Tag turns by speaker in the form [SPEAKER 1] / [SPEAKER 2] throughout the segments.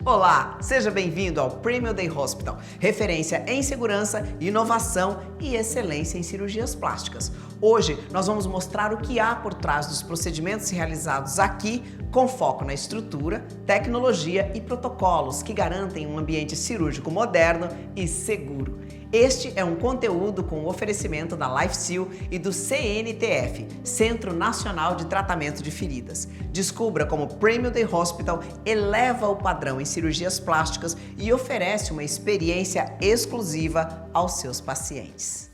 [SPEAKER 1] Olá, seja bem-vindo ao Premier Day Hospital, referência em segurança, inovação e excelência em cirurgias plásticas. Hoje nós vamos mostrar o que há por trás dos procedimentos realizados aqui, com foco na estrutura, tecnologia e protocolos que garantem um ambiente cirúrgico moderno e seguro. Este é um conteúdo com o oferecimento da LifeSeal e do CNTF, Centro Nacional de Tratamento de Feridas. Descubra como o Premier Day Hospital eleva o padrão em cirurgias plásticas e oferece uma experiência exclusiva aos seus pacientes.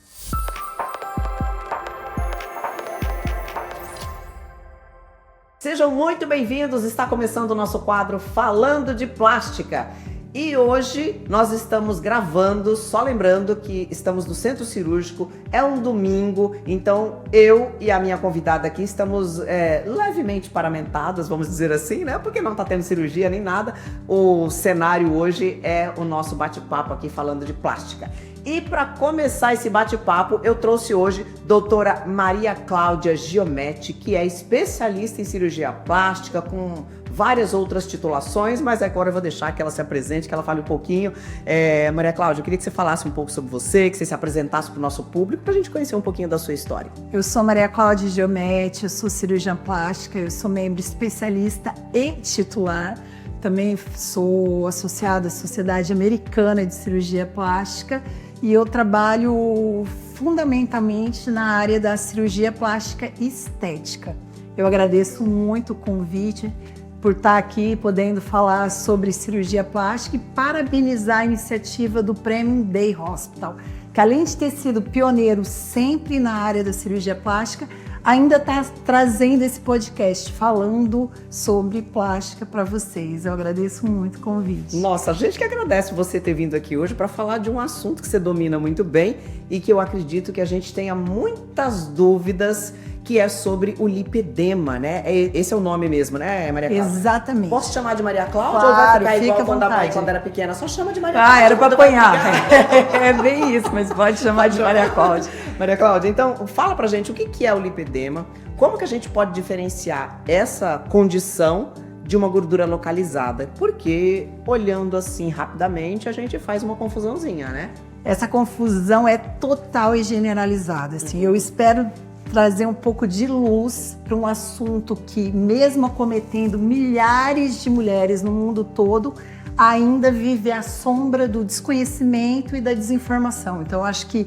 [SPEAKER 1] Sejam muito bem-vindos, está começando o nosso quadro Falando de Plástica. E hoje nós estamos gravando, só lembrando que estamos no Centro Cirúrgico, é um domingo, então eu e a minha convidada aqui estamos levemente paramentadas, vamos dizer assim, né? Porque não tá tendo cirurgia nem nada. O cenário hoje é o nosso bate-papo aqui falando de plástica. E para começar esse bate-papo, eu trouxe hoje doutora Maria Cláudia Giometti, que é especialista em cirurgia plástica, com várias outras titulações, mas agora eu vou deixar que ela se apresente, que ela fale um pouquinho. Maria Cláudia, eu queria que você falasse um pouco sobre você, que você se apresentasse para o nosso público, para a gente conhecer um pouquinho da sua história.
[SPEAKER 2] Eu sou Maria Cláudia Giometti, eu sou cirurgiã plástica, eu sou membro especialista e titular. Também sou associada à Sociedade Americana de Cirurgia Plástica e eu trabalho fundamentalmente na área da cirurgia plástica e estética. Eu agradeço muito o convite por estar aqui podendo falar sobre cirurgia plástica e parabenizar a iniciativa do Premier Day Hospital, que além de ter sido pioneiro sempre na área da cirurgia plástica, ainda está trazendo esse podcast falando sobre plástica para vocês. Eu agradeço muito o convite.
[SPEAKER 1] Nossa, a gente que agradece você ter vindo aqui hoje para falar de um assunto que você domina muito bem e que eu acredito que a gente tenha muitas dúvidas, que é sobre o lipedema, né? Esse é o nome mesmo, né, Maria Cláudia?
[SPEAKER 2] Exatamente.
[SPEAKER 1] Posso chamar de Maria Cláudia,
[SPEAKER 2] claro,
[SPEAKER 1] ou vai ficar igual
[SPEAKER 2] fica
[SPEAKER 1] quando a mãe, quando era pequena? Só chama de Maria Cláudia.
[SPEAKER 2] Era para apanhar. É bem isso, mas pode chamar de Maria Cláudia.
[SPEAKER 1] Maria Cláudia, então fala pra gente o que é o lipedema, como que a gente pode diferenciar essa condição de uma gordura localizada? Porque olhando assim rapidamente a gente faz uma confusãozinha, né?
[SPEAKER 2] Essa confusão é total e generalizada. Assim, eu espero trazer um pouco de luz para um assunto que, mesmo acometendo milhares de mulheres no mundo todo, ainda vive à sombra do desconhecimento e da desinformação. Então, acho que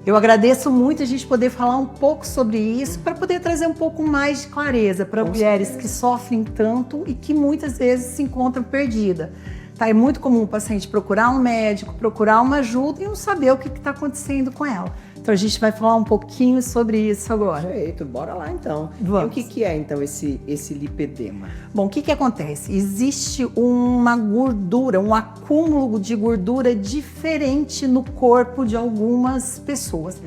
[SPEAKER 2] eu agradeço muito a gente poder falar um pouco sobre isso para poder trazer um pouco mais de clareza para mulheres que sofrem tanto e que muitas vezes se encontram perdidas. Tá? É muito comum o paciente procurar um médico, procurar uma ajuda e não saber o que está acontecendo com ela. Então a gente vai falar um pouquinho sobre isso agora.
[SPEAKER 1] Perfeito, bora lá então.
[SPEAKER 2] Vamos.
[SPEAKER 1] E o que é então esse lipedema?
[SPEAKER 2] Bom, o que acontece? Existe uma gordura, um acúmulo de gordura diferente no corpo de algumas pessoas,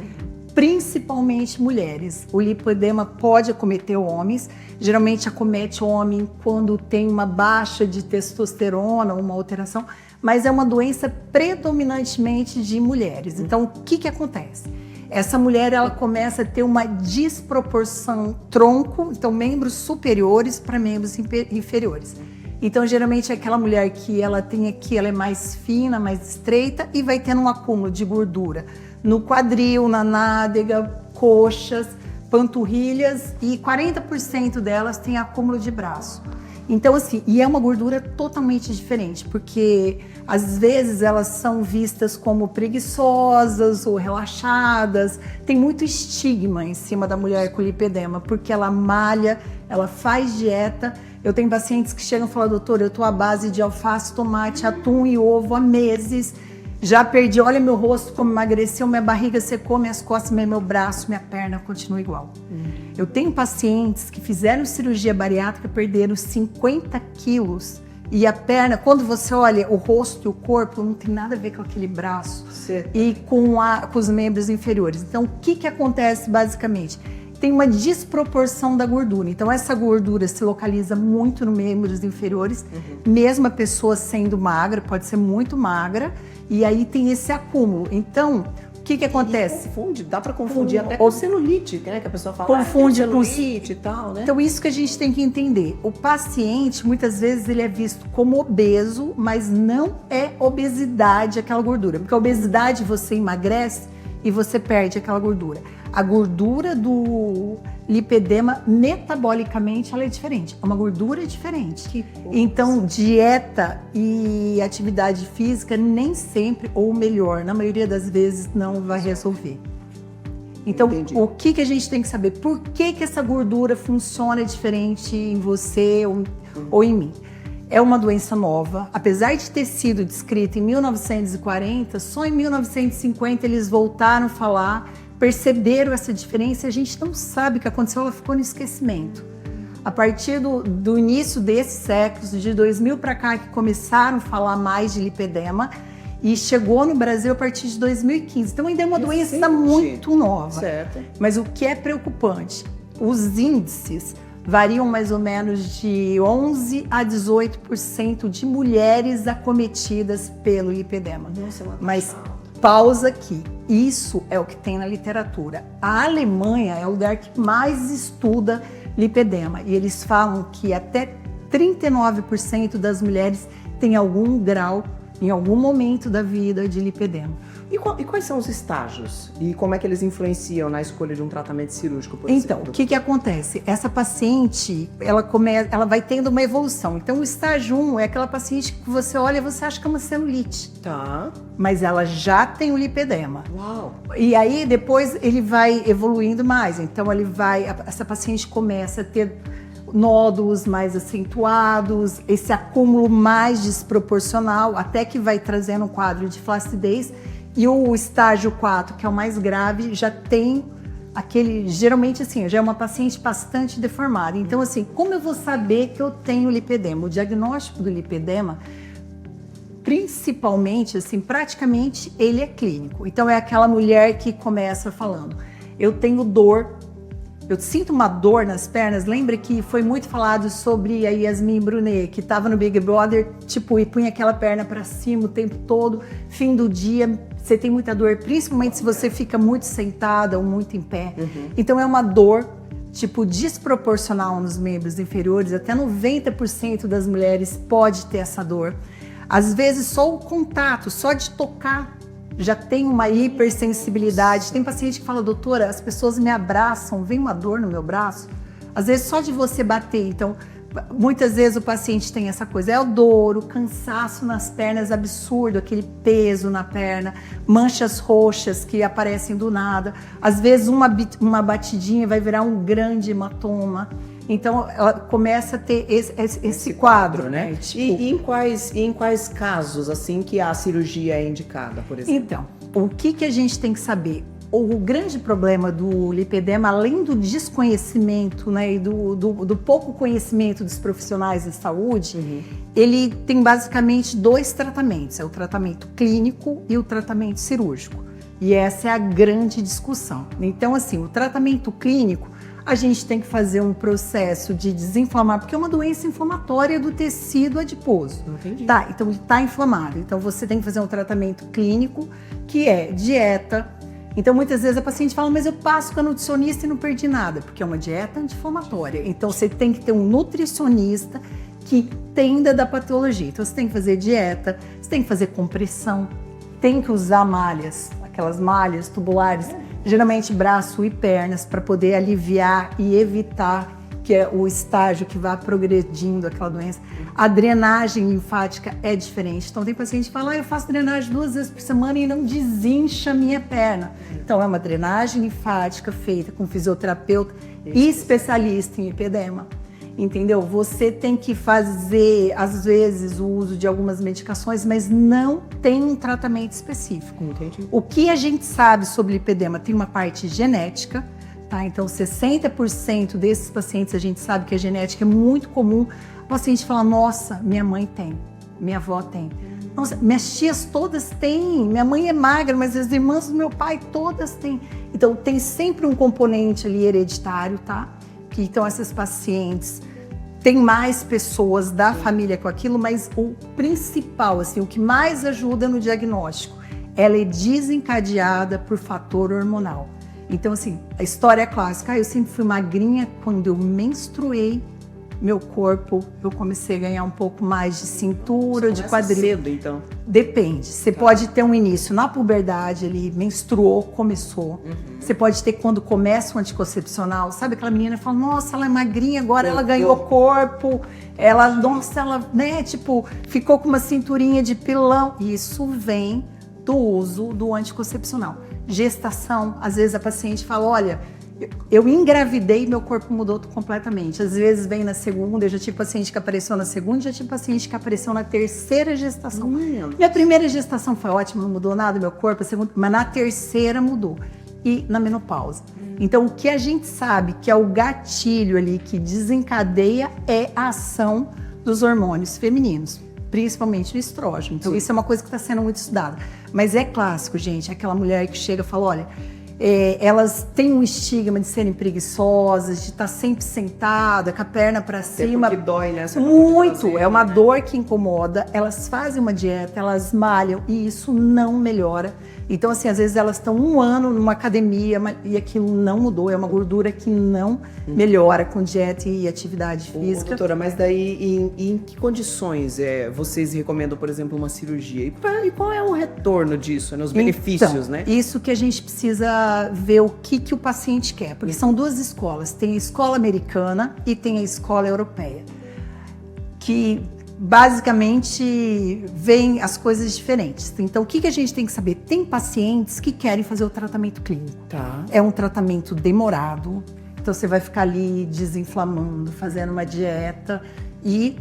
[SPEAKER 2] principalmente mulheres. O lipedema pode acometer homens, geralmente acomete o homem quando tem uma baixa de testosterona, uma alteração, mas é uma doença predominantemente de mulheres. Então, o que acontece? Essa mulher, ela começa a ter uma desproporção tronco, então membros superiores para membros inferiores. Então, geralmente, é aquela mulher que ela tem aqui, ela é mais fina, mais estreita e vai tendo um acúmulo de gordura no quadril, na nádega, coxas, panturrilhas e 40% delas tem acúmulo de braço. Então, assim, e é uma gordura totalmente diferente, porque às vezes elas são vistas como preguiçosas ou relaxadas. Tem muito estigma em cima da mulher com lipedema, porque ela malha, ela faz dieta. Eu tenho pacientes que chegam e falam, doutor, eu tô à base de alface, tomate, atum e ovo há meses. Já perdi, olha meu rosto como emagreceu, minha barriga secou, minhas costas, meu braço, minha perna continua igual. Eu tenho pacientes que fizeram cirurgia bariátrica, perderam 50 quilos e a perna, quando você olha o rosto e o corpo, não tem nada a ver com aquele braço e com os membros inferiores. Então, o que acontece basicamente? Tem uma desproporção da gordura. Então, essa gordura se localiza muito nos membros inferiores, mesmo a pessoa sendo magra, pode ser muito magra, e aí tem esse acúmulo. Então, que acontece?
[SPEAKER 1] Confunde, dá para confundir até com celulite, né? Que a pessoa fala,
[SPEAKER 2] Confunde com
[SPEAKER 1] celulite e tal, né?
[SPEAKER 2] Então, isso que a gente tem que entender. O paciente, muitas vezes, ele é visto como obeso, mas não é obesidade aquela gordura. Porque a obesidade, você emagrece e você perde aquela gordura. A gordura do lipedema, metabolicamente, ela é diferente. É uma gordura diferente. Então, dieta e atividade física nem sempre, ou melhor, na maioria das vezes, não vai resolver. Então,
[SPEAKER 1] Entendi.
[SPEAKER 2] o que a gente tem que saber? Por que essa gordura funciona diferente em você ou em mim? É uma doença nova. Apesar de ter sido descrita em 1940, só em 1950 eles voltaram a falar, perceberam essa diferença e a gente não sabe o que aconteceu, ela ficou no esquecimento. A partir do início desses séculos, de 2000 para cá, que começaram a falar mais de lipedema, e chegou no Brasil a partir de 2015. Então ainda é uma doença muito nova.
[SPEAKER 1] Certo.
[SPEAKER 2] Mas o que é preocupante, os índices variam mais ou menos de 11 a 18% de mulheres acometidas pelo lipedema.
[SPEAKER 1] Nossa, é uma
[SPEAKER 2] Mas pausa aqui, isso é o que tem na literatura. A Alemanha é o lugar que mais estuda lipedema e eles falam que até 39% das mulheres têm algum grau, em algum momento da vida, de lipedema.
[SPEAKER 1] E quais são os estágios? E como é que eles influenciam na escolha de um tratamento cirúrgico, por
[SPEAKER 2] Então,
[SPEAKER 1] exemplo?
[SPEAKER 2] o que acontece? Essa paciente, ela vai tendo uma evolução. Então, o estágio 1 é aquela paciente que você olha e você acha que é uma celulite.
[SPEAKER 1] Tá.
[SPEAKER 2] Mas ela já tem o lipedema.
[SPEAKER 1] Uau.
[SPEAKER 2] E aí, depois, ele vai evoluindo mais. Então, essa paciente começa a ter nódulos mais acentuados, esse acúmulo mais desproporcional, até que vai trazendo um quadro de flacidez. E o estágio 4, que é o mais grave, já tem aquele, geralmente assim, já é uma paciente bastante deformada. Então, assim, como eu vou saber que eu tenho lipedema? O diagnóstico do lipedema, principalmente, assim, praticamente ele é clínico. Então, é aquela mulher que começa falando, eu tenho dor, eu sinto uma dor nas pernas. Lembra que foi muito falado sobre a Yasmin Brunet, que estava no Big Brother, tipo, e punha aquela perna para cima o tempo todo, fim do dia, você tem muita dor, principalmente se você fica muito sentada ou muito em pé. Então é uma dor, tipo, desproporcional nos membros inferiores, até 90% das mulheres pode ter essa dor. Às vezes só o contato, só de tocar, já tem uma hipersensibilidade. Tem paciente que fala, doutora, as pessoas me abraçam, vem uma dor no meu braço. Às vezes só de você bater. Então, muitas vezes o paciente tem essa coisa, é a dor, o cansaço nas pernas absurdo, aquele peso na perna, manchas roxas que aparecem do nada. Às vezes uma batidinha vai virar um grande hematoma. Então, ela começa a ter esse quadro, né?
[SPEAKER 1] Tipo... E em quais casos, assim, que a cirurgia é indicada, por exemplo?
[SPEAKER 2] Então, o que a gente tem que saber? O grande problema do lipedema, além do desconhecimento, né, e do pouco conhecimento dos profissionais de saúde, ele tem basicamente 2 tratamentos. É o tratamento clínico e o tratamento cirúrgico. E essa é a grande discussão. Então, assim, o tratamento clínico, a gente tem que fazer um processo de desinflamar, porque é uma doença inflamatória do tecido adiposo.
[SPEAKER 1] Entendi.
[SPEAKER 2] Tá, então está inflamado. Então você tem que fazer um tratamento clínico, que é dieta. Então muitas vezes a paciente fala, mas eu passo com a nutricionista e não perdi nada, porque é uma dieta anti-inflamatória. Então você tem que ter um nutricionista que entenda da patologia. Então você tem que fazer dieta, você tem que fazer compressão, tem que usar malhas, aquelas malhas tubulares, geralmente braço e pernas, para poder aliviar e evitar que é o estágio que vá progredindo aquela doença. A drenagem linfática é diferente. Então tem paciente que fala, eu faço drenagem 2 vezes por semana e não desincha a minha perna. Então é uma drenagem linfática feita com fisioterapeuta e especialista em lipedema. Entendeu? Você tem que fazer, às vezes, o uso de algumas medicações, mas não tem um tratamento específico.
[SPEAKER 1] Entendi.
[SPEAKER 2] O que a gente sabe sobre lipedema tem uma parte genética, tá? Então, 60% desses pacientes a gente sabe que a genética é muito comum. O paciente fala, nossa, minha mãe tem, minha avó tem. Nossa, minhas tias todas têm, minha mãe é magra, mas as irmãs do meu pai todas têm. Então, tem sempre um componente ali hereditário, tá? Que então essas pacientes têm mais pessoas da família com aquilo, mas o principal, assim, o que mais ajuda no diagnóstico ela é desencadeada por fator hormonal. Então, assim, a história é clássica. Eu sempre fui magrinha, quando eu menstruei, meu corpo, eu comecei a ganhar um pouco mais de cintura, de quadril.
[SPEAKER 1] Cedo, então?
[SPEAKER 2] Depende. Você pode ter um início na puberdade, ele menstruou, começou. Você pode ter quando começa o anticoncepcional. Sabe aquela menina que fala, nossa, ela é magrinha, agora ela ganhou corpo. Ela, nossa, ela, né, tipo, ficou com uma cinturinha de pilão. Isso vem do uso do anticoncepcional. Gestação, às vezes a paciente fala, olha, eu engravidei e meu corpo mudou completamente. Às vezes vem na segunda, eu já tive paciente que apareceu na segunda, já tive paciente que apareceu na terceira gestação. Minha primeira gestação foi ótima, não mudou nada meu corpo, a segunda, mas na terceira mudou. E na menopausa. Então, o que a gente sabe que é o gatilho ali que desencadeia é a ação dos hormônios femininos, principalmente o estrógeno. Então, isso é uma coisa que está sendo muito estudada. Mas é clássico, gente, aquela mulher que chega e fala, olha, elas têm um estigma de serem preguiçosas, de estar sempre sentada, com a perna para cima.
[SPEAKER 1] Que dói, né?
[SPEAKER 2] Muito, é uma dor que incomoda. Elas fazem uma dieta, elas malham e isso não melhora. Então, assim, às vezes elas estão 1 ano numa academia e aquilo não mudou. É uma gordura que não melhora com dieta e atividade física.
[SPEAKER 1] Doutora, mas daí em que condições vocês recomendam, por exemplo, uma cirurgia? E qual é o retorno disso, né? Os benefícios,
[SPEAKER 2] então,
[SPEAKER 1] né?
[SPEAKER 2] Isso que a gente precisa ver o que o paciente quer. Porque são 2 escolas. Tem a escola americana e tem a escola europeia. Que basicamente veem as coisas diferentes. Então, o que a gente tem que saber? Tem pacientes que querem fazer o tratamento clínico.
[SPEAKER 1] Tá.
[SPEAKER 2] É um tratamento demorado. Então, você vai ficar ali desinflamando, fazendo uma dieta e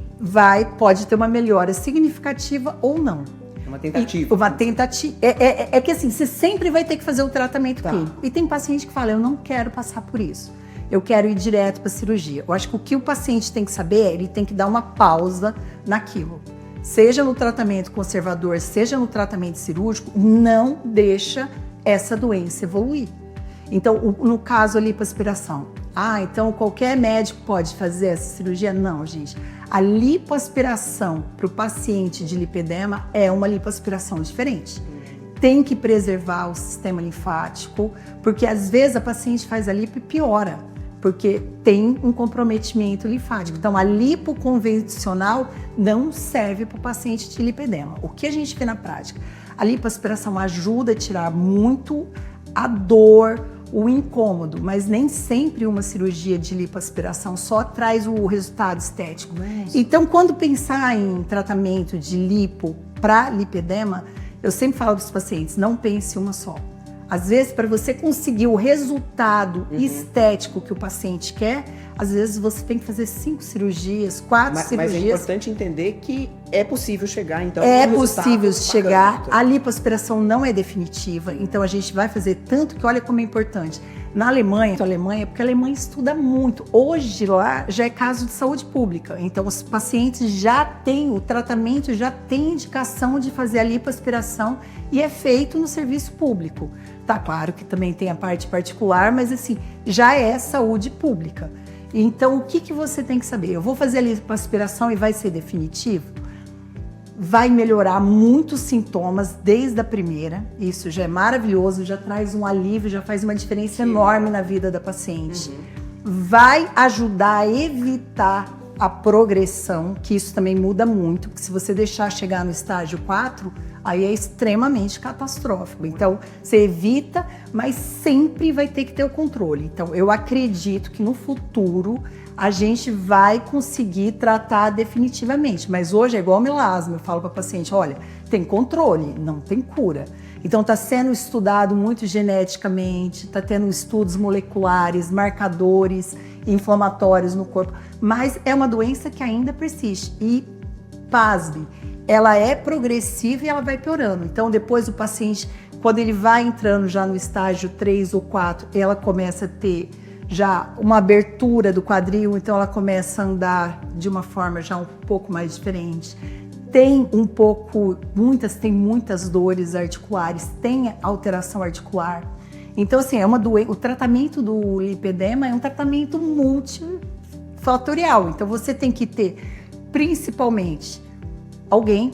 [SPEAKER 2] pode ter uma melhora significativa ou não.
[SPEAKER 1] Uma tentativa.
[SPEAKER 2] Uma tentativa. É que assim, você sempre vai ter que fazer o tratamento clínico. E tem paciente que fala, eu não quero passar por isso. Eu quero ir direto para a cirurgia. Eu acho que o que o paciente tem que saber ele tem que dar uma pausa naquilo. Seja no tratamento conservador, seja no tratamento cirúrgico, não deixa essa doença evoluir. Então, no caso, a lipoaspiração. Então qualquer médico pode fazer essa cirurgia? Não, gente. A lipoaspiração para o paciente de lipedema é uma lipoaspiração diferente. Tem que preservar o sistema linfático, porque às vezes a paciente faz a lipo e piora, porque tem um comprometimento linfático. Então, a lipo convencional não serve para o paciente de lipedema. O que a gente vê na prática? A lipoaspiração ajuda a tirar muito a dor, o incômodo, mas nem sempre uma cirurgia de lipoaspiração só traz o resultado estético. Então, quando pensar em tratamento de lipo para lipedema, eu sempre falo para os pacientes, não pense uma só. Às vezes, para você conseguir o resultado estético que o paciente quer, às vezes você tem que fazer 5 cirurgias, 4 cirurgias.
[SPEAKER 1] Mas é importante entender que é possível chegar, então.
[SPEAKER 2] É possível chegar. A lipoaspiração não é definitiva, então a gente vai fazer tanto que olha como é importante. Na Alemanha, porque a Alemanha estuda muito. Hoje lá já é caso de saúde pública. Então os pacientes já têm o tratamento, já tem indicação de fazer a lipoaspiração e é feito no serviço público. Tá claro que também tem a parte particular, mas assim, já é saúde pública. Então o que você tem que saber? Eu vou fazer a lipoaspiração e vai ser definitivo? Vai melhorar muitos sintomas desde a primeira, isso já é maravilhoso, já traz um alívio, já faz uma diferença enorme na vida da paciente. Vai ajudar a evitar a progressão, que isso também muda muito, porque se você deixar chegar no estágio 4, aí é extremamente catastrófico. Então, você evita, mas sempre vai ter que ter o controle. Então, eu acredito que no futuro a gente vai conseguir tratar definitivamente. Mas hoje é igual melasma, eu falo para a paciente, olha, tem controle, não tem cura. Então está sendo estudado muito geneticamente, está tendo estudos moleculares, marcadores inflamatórios no corpo, mas é uma doença que ainda persiste e, pasme, ela é progressiva e ela vai piorando. Então depois o paciente, quando ele vai entrando já no estágio 3 ou 4, ela começa a ter já uma abertura do quadril, então ela começa a andar de uma forma já um pouco mais diferente. Tem tem muitas dores articulares, tem alteração articular. Então, assim, o tratamento do lipedema é um tratamento multifatorial. Então, você tem que ter, principalmente, alguém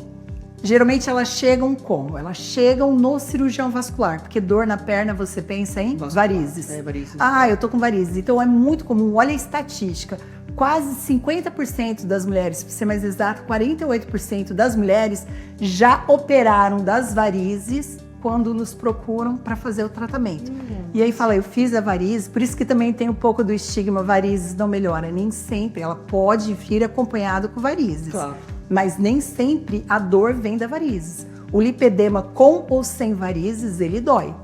[SPEAKER 2] Geralmente elas chegam como? Elas chegam no cirurgião vascular, porque dor na perna você pensa em varizes.
[SPEAKER 1] Varizes.
[SPEAKER 2] Ah, eu tô com varizes. Então é muito comum, olha a estatística. Quase 50% das mulheres, para ser mais exato, 48% das mulheres já operaram das varizes quando nos procuram para fazer o tratamento. E aí fala, eu fiz a varize, por isso que também tem um pouco do estigma, varizes não melhora. Nem sempre, ela pode vir acompanhado com varizes.
[SPEAKER 1] Claro.
[SPEAKER 2] Mas nem sempre a dor vem da varizes. O lipedema com ou sem varizes, ele dói.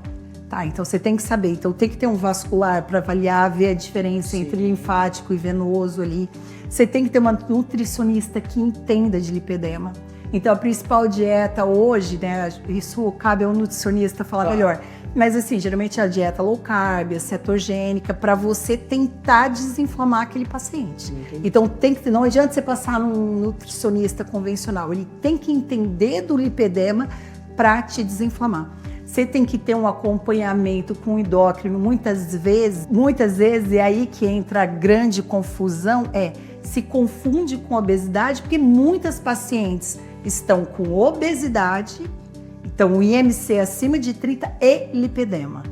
[SPEAKER 2] Tá, então você tem que saber. Então tem que ter um vascular para avaliar, ver a diferença entre linfático e venoso ali. Você tem que ter uma nutricionista que entenda de lipedema. Então a principal dieta hoje, né, isso cabe ao nutricionista falar melhor. Mas assim, geralmente é a dieta low carb, a cetogênica, para você tentar desinflamar aquele paciente. Então não adianta você passar num nutricionista convencional, ele tem que entender do lipedema para te desinflamar. Você tem que ter um acompanhamento com o endócrino, muitas vezes, é aí que entra a grande confusão, se confunde com obesidade, porque muitas pacientes estão com obesidade, então o IMC acima de 30 e lipedema.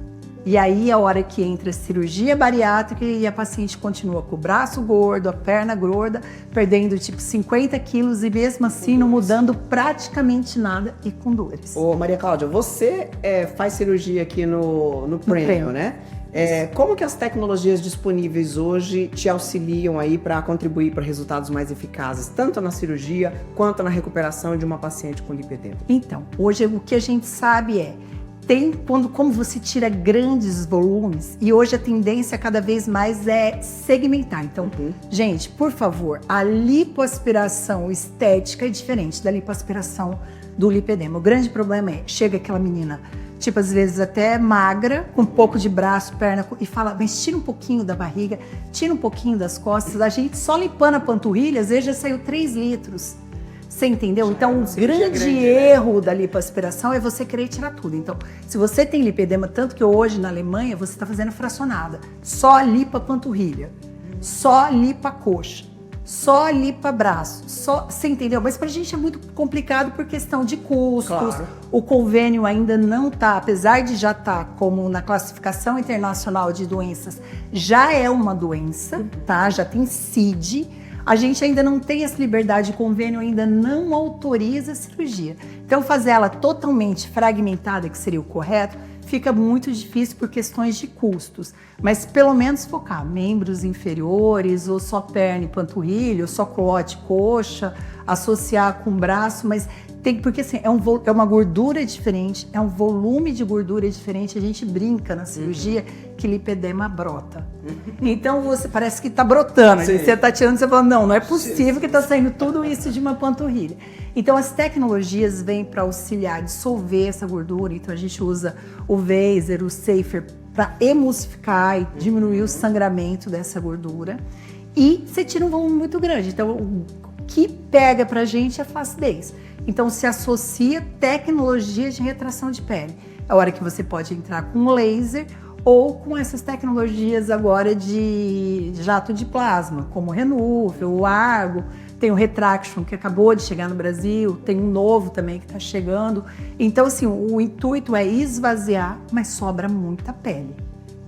[SPEAKER 2] E aí a hora que entra a cirurgia bariátrica e a paciente continua com o braço gordo, a perna gorda, perdendo tipo 50 quilos e mesmo assim não mudando praticamente nada e com dores.
[SPEAKER 1] Ô Maria Cláudia, você faz cirurgia aqui no Premium, né? Como que as tecnologias disponíveis hoje te auxiliam aí para contribuir para resultados mais eficazes, tanto na cirurgia quanto na recuperação de uma paciente com lipedema?
[SPEAKER 2] Então, hoje o que a gente sabe como você tira grandes volumes, e hoje a tendência cada vez mais é segmentar. Então, gente, por favor, a lipoaspiração estética é diferente da lipoaspiração do lipedema. O grande problema chega aquela menina, tipo, às vezes até magra, com um pouco de braço, perna, e fala, mas tira um pouquinho da barriga, tira um pouquinho das costas. A gente só limpando a panturrilha, às vezes já saiu 3 litros. Você entendeu? Então, o grande erro da lipoaspiração é você querer tirar tudo. Então, se você tem lipedema, tanto que hoje na Alemanha você está fazendo fracionada, só lipa panturrilha, só lipa coxa, só lipa braço, você entendeu? Mas pra gente é muito complicado por questão de custos.
[SPEAKER 1] Claro.
[SPEAKER 2] O convênio ainda não tá, apesar de já estar como na classificação internacional de doenças, já é uma doença, tá? Já tem CID. A gente ainda não tem essa liberdade, o convênio ainda não autoriza a cirurgia. Então, fazer ela totalmente fragmentada, que seria o correto, fica muito difícil por questões de custos. Mas pelo menos focar membros inferiores, ou só perna e panturrilha, ou só culote, coxa, associar com o braço, mas porque assim, é uma gordura diferente, é um volume de gordura diferente. A gente brinca na cirurgia que lipedema brota. Então você parece que tá brotando. Você tá tirando, você fala, não é possível que tá saindo tudo isso de uma panturrilha. Então as tecnologias vêm para auxiliar, dissolver essa gordura. Então a gente usa o Vaser, o Safer, para emulsificar e diminuir o sangramento dessa gordura. E você tira um volume muito grande. Então o que pega pra gente é a flacidez. Então se associa tecnologia de retração de pele. É a hora que você pode entrar com laser ou com essas tecnologias agora de jato de plasma, como o Renuve, o Argo, tem o Retraction que acabou de chegar no Brasil, tem um novo também que está chegando. Então assim, o intuito é esvaziar, mas sobra muita pele.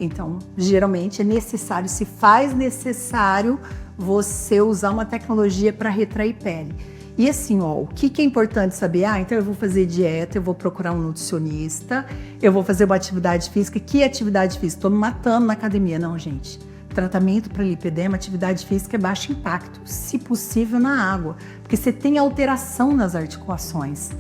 [SPEAKER 2] Então, geralmente é necessário, se faz necessário você usar uma tecnologia para retrair pele. E assim, o que é importante saber? Então eu vou fazer dieta, eu vou procurar um nutricionista, eu vou fazer uma atividade física. Que atividade física? Estou me matando na academia. Não, gente. Tratamento para lipedema, atividade física é baixo impacto, se possível na água, porque você tem alteração nas articulações.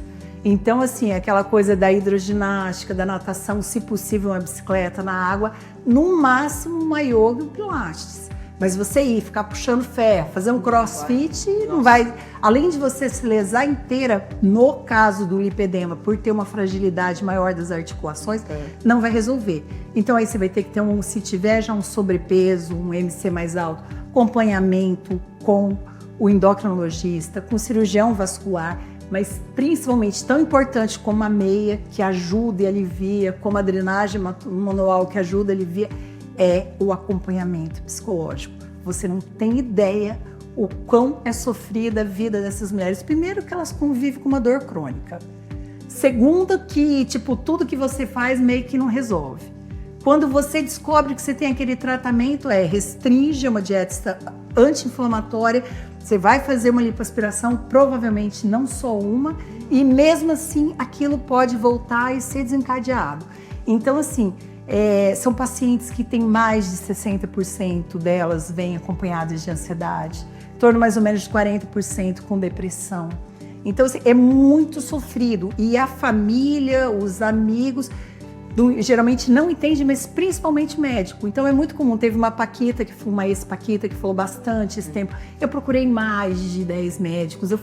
[SPEAKER 2] Então, assim, aquela coisa da hidroginástica, da natação, se possível uma bicicleta na água, no máximo uma yoga e um pilates. Mas você ficar puxando ferro, fazer um crossfit, não vai... Além de você se lesar inteira, no caso do lipedema, por ter uma fragilidade maior das articulações, não vai resolver. Então aí você vai ter que ter se tiver já um sobrepeso, um MC mais alto, acompanhamento com o endocrinologista, com o cirurgião vascular, mas principalmente tão importante como a meia, que ajuda e alivia, como a drenagem manual, que ajuda e alivia, é o acompanhamento psicológico. Você não tem ideia o quão é sofrida a vida dessas mulheres. Primeiro, que elas convivem com uma dor crônica. Segundo, que tipo, tudo que você faz meio que não resolve. Quando você descobre que você tem aquele tratamento, restringe uma dieta anti-inflamatória, você vai fazer uma lipoaspiração, provavelmente não só uma, e mesmo assim aquilo pode voltar e ser desencadeado. Então, assim, são pacientes que têm mais de 60% delas vêm acompanhadas de ansiedade, em torno mais ou menos de 40% com depressão. Então, assim, é muito sofrido. E a família, os amigos, geralmente não entendem, mas principalmente médico. Então, é muito comum. Teve uma ex-paquita que falou bastante esse tempo. Eu procurei mais de 10 médicos, eu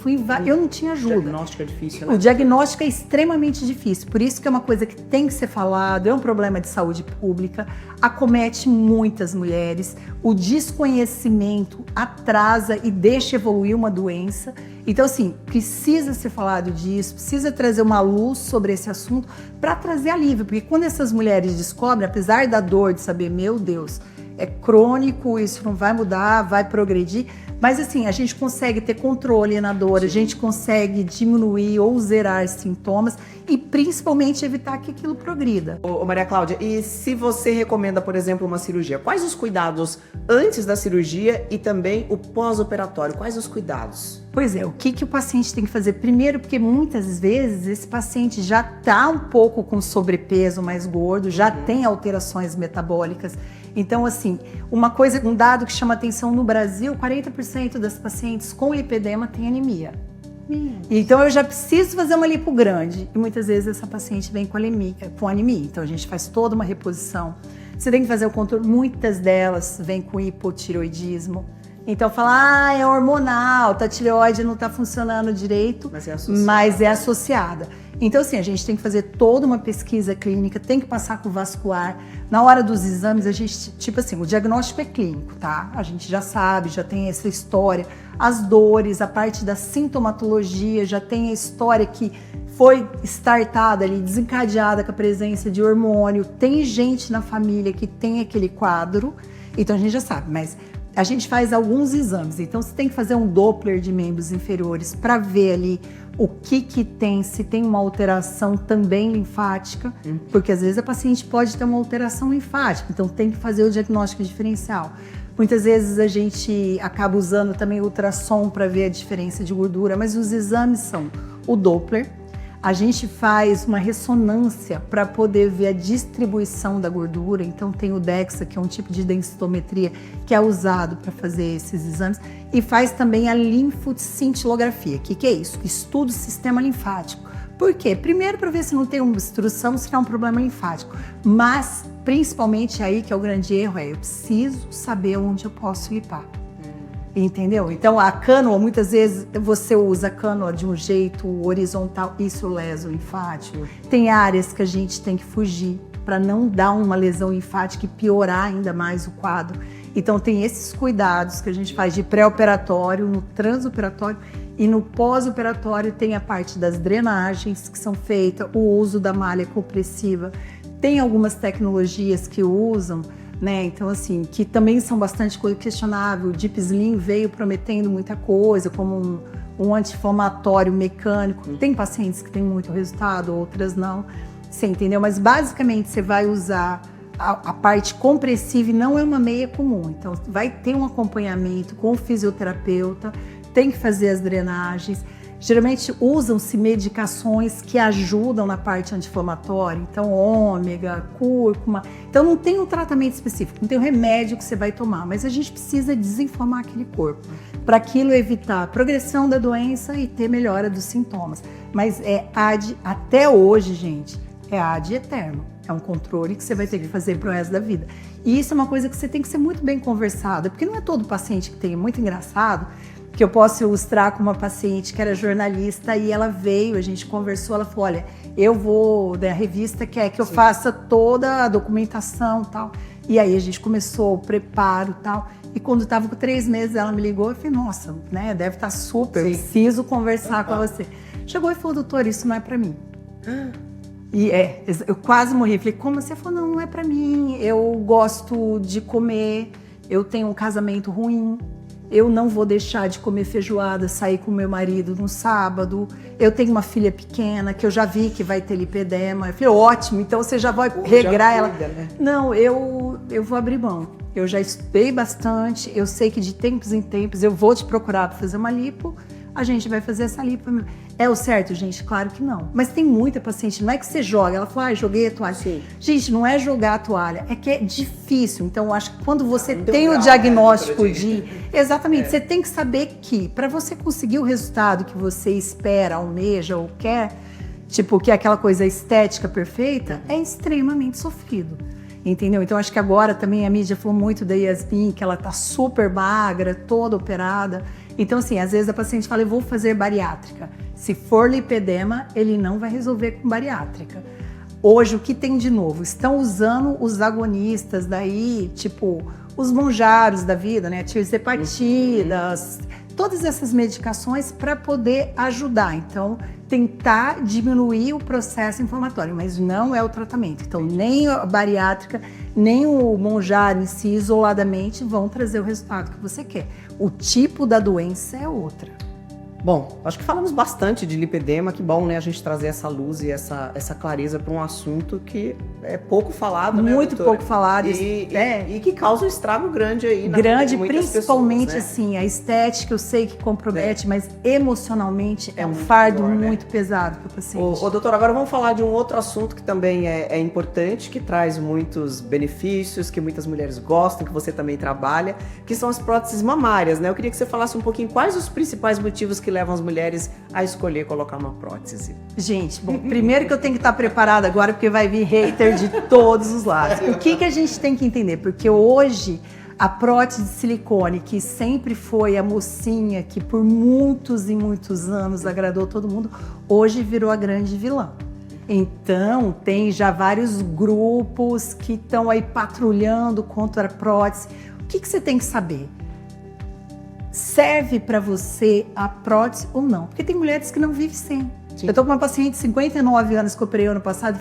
[SPEAKER 2] não tinha ajuda.
[SPEAKER 1] O diagnóstico é difícil, né?
[SPEAKER 2] O diagnóstico é extremamente difícil. Por isso que é uma coisa que tem que ser falado, é um problema de saúde pública, acomete muitas mulheres. O desconhecimento atrasa e deixa evoluir uma doença. Então, assim, precisa ser falado disso, precisa trazer uma luz sobre esse assunto para trazer alívio, porque quando essas mulheres descobrem, apesar da dor de saber, meu Deus, é crônico, isso não vai mudar, vai progredir, mas assim, a gente consegue ter controle na dor, sim, a gente consegue diminuir ou zerar sintomas e principalmente evitar que aquilo progrida.
[SPEAKER 1] Ô Maria Cláudia, e se você recomenda, por exemplo, uma cirurgia, quais os cuidados antes da cirurgia e também o pós-operatório? Quais os cuidados?
[SPEAKER 2] Pois é, o que o paciente tem que fazer? Primeiro, porque muitas vezes esse paciente já está um pouco com sobrepeso, mais gordo, já tem alterações metabólicas. Então, assim, um dado que chama atenção no Brasil, 40% das pacientes com lipedema têm anemia. Então, eu já preciso fazer uma lipo grande. E muitas vezes essa paciente vem com anemia. Então, a gente faz toda uma reposição. Você tem que fazer o controle. Muitas delas vêm com hipotireoidismo. Então, fala, é hormonal, a tireoide não está funcionando direito, mas é associada. Então, assim, a gente tem que fazer toda uma pesquisa clínica, tem que passar com o vascular. Na hora dos exames, a gente, tipo assim, o diagnóstico é clínico, tá? A gente já sabe, já tem essa história. As dores, a parte da sintomatologia, já tem a história que foi startada ali, desencadeada com a presença de hormônio. Tem gente na família que tem aquele quadro, então a gente já sabe, mas a gente faz alguns exames. Então, você tem que fazer um Doppler de membros inferiores para ver ali o que tem, se tem uma alteração também linfática, porque às vezes a paciente pode ter uma alteração linfática, então tem que fazer o diagnóstico diferencial. Muitas vezes a gente acaba usando também ultrassom para ver a diferença de gordura, mas os exames são o Doppler, a gente faz uma ressonância para poder ver a distribuição da gordura, então tem o DEXA, que é um tipo de densitometria que é usado para fazer esses exames, e faz também a linfocintilografia. O que é isso? Estuda o sistema linfático. Por quê? Primeiro, para ver se não tem uma obstrução, se não é um problema linfático, mas principalmente aí que é o grande erro, eu preciso saber onde eu posso lipar. Entendeu? Então a cânula, muitas vezes você usa a cânula de um jeito horizontal, isso lesa o linfático. Tem áreas que a gente tem que fugir para não dar uma lesão linfática e piorar ainda mais o quadro. Então tem esses cuidados que a gente faz de pré-operatório, no transoperatório e no pós-operatório tem a parte das drenagens que são feitas, o uso da malha compressiva. Tem algumas tecnologias que usam, né? Então, assim, que também são bastante questionável. O Deep Slim veio prometendo muita coisa, como um anti-inflamatório mecânico. Tem pacientes que têm muito resultado, outras não. Você entendeu? Mas, basicamente, você vai usar a parte compressiva e não é uma meia comum. Então, vai ter um acompanhamento com o fisioterapeuta, tem que fazer as drenagens. Geralmente usam-se medicações que ajudam na parte anti-inflamatória, então ômega, cúrcuma. Então não tem um tratamento específico, não tem um remédio que você vai tomar, mas a gente precisa desinflamar aquele corpo para aquilo evitar a progressão da doença e ter melhora dos sintomas. Mas até hoje, gente, é ad eterno. É um controle que você vai ter que fazer pro resto da vida. E isso é uma coisa que você tem que ser muito bem conversada, porque não é todo paciente que tem. É muito engraçado que eu posso ilustrar com uma paciente que era jornalista e ela veio, a gente conversou, ela falou, olha, eu vou, a revista quer que eu faça toda a documentação e tal. E aí a gente começou o preparo e tal. E quando estava com 3 meses, ela me ligou e falei, nossa, né, deve estar super, preciso conversar com você. Chegou e falou, doutor, isso não é pra mim. E eu quase morri. Falei, como você? Falou, não é pra mim, eu gosto de comer, eu tenho um casamento ruim, eu não vou deixar de comer feijoada, sair com meu marido no sábado. Eu tenho uma filha pequena que eu já vi que vai ter lipedema. Eu falei, ótimo, então você já vai regrar ela. Né? Não, eu vou abrir mão. Eu já estudei bastante, eu sei que de tempos em tempos eu vou te procurar para fazer uma lipo, a gente vai fazer essa lipo. É o certo, gente? Claro que não. Mas tem muita paciente, não é que você joga, ela fala, joguei a toalha. Sim. Gente, não é jogar a toalha, é que é difícil. Então, eu acho que quando você tem o diagnóstico de... Exatamente, você tem que saber que para você conseguir o resultado que você espera, almeja ou quer, tipo, que é aquela coisa estética perfeita, é extremamente sofrido. Entendeu? Então, acho que agora também a mídia falou muito da Yasmin, que ela tá super magra, toda operada. Então, assim, às vezes a paciente fala, eu vou fazer bariátrica. Se for lipedema, ele não vai resolver com bariátrica. Hoje, o que tem de novo? Estão usando os agonistas daí, tipo, os monjaros da vida, né? Tirzepatidas, todas essas medicações para poder ajudar. Então, tentar diminuir o processo inflamatório, mas não é o tratamento. Então, nem a bariátrica, nem o monjaro em si, isoladamente, vão trazer o resultado que você quer. O tipo da doença é outra.
[SPEAKER 1] Bom, acho que falamos bastante de lipedema, que bom, né, a gente trazer essa luz e essa clareza para um assunto que é pouco falado, né,
[SPEAKER 2] muito pouco falado.
[SPEAKER 1] E que causa um estrago grande aí na vida de muitas
[SPEAKER 2] principalmente
[SPEAKER 1] pessoas, né?
[SPEAKER 2] Assim, a estética eu sei que compromete, mas emocionalmente é um fardo muito pesado para o paciente.
[SPEAKER 1] Ô, doutor, agora vamos falar de um outro assunto que também é importante, que traz muitos benefícios, que muitas mulheres gostam, que você também trabalha, que são as próteses mamárias, né? Eu queria que você falasse um pouquinho quais os principais motivos que levam as mulheres a escolher colocar uma prótese.
[SPEAKER 2] Gente, bom, primeiro que eu tenho que estar preparada agora, porque vai vir hater de todos os lados. O que a gente tem que entender? Porque hoje a prótese de silicone, que sempre foi a mocinha que por muitos e muitos anos agradou todo mundo, hoje virou a grande vilã. Então, tem já vários grupos que estão aí patrulhando contra a prótese. O que você tem que saber? Serve para você a prótese ou não? Porque tem mulheres que não vivem sem. Sim. Eu tô com uma paciente de 59 anos que eu operei ano passado,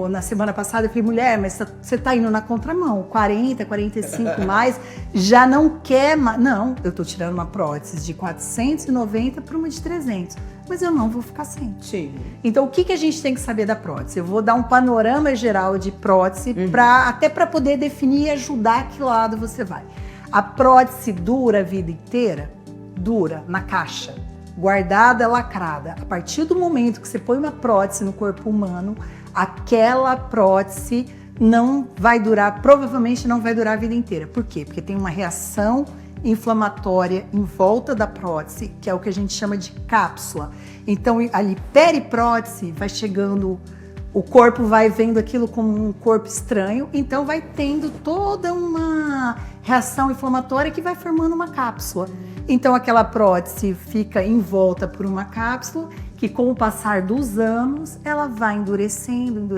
[SPEAKER 2] na semana passada, eu falei, mulher, mas você tá indo na contramão, 40, 45 mais, já não quer mais. Não, eu tô tirando uma prótese de 490 para uma de 300, mas eu não vou ficar sem.
[SPEAKER 1] Sim.
[SPEAKER 2] Então, o que a gente tem que saber da prótese? Eu vou dar um panorama geral de prótese, até para poder definir e ajudar que lado você vai. A prótese dura a vida inteira? Dura, na caixa, guardada, lacrada. A partir do momento que você põe uma prótese no corpo humano, aquela prótese não vai durar, provavelmente não vai durar a vida inteira. Por quê? Porque tem uma reação inflamatória em volta da prótese, que é o que a gente chama de cápsula. Então, a periprótese vai chegando... O corpo vai vendo aquilo como um corpo estranho, então vai tendo toda uma reação inflamatória que vai formando uma cápsula. Então aquela prótese fica envolta por uma cápsula que com o passar dos anos ela vai endurecendo,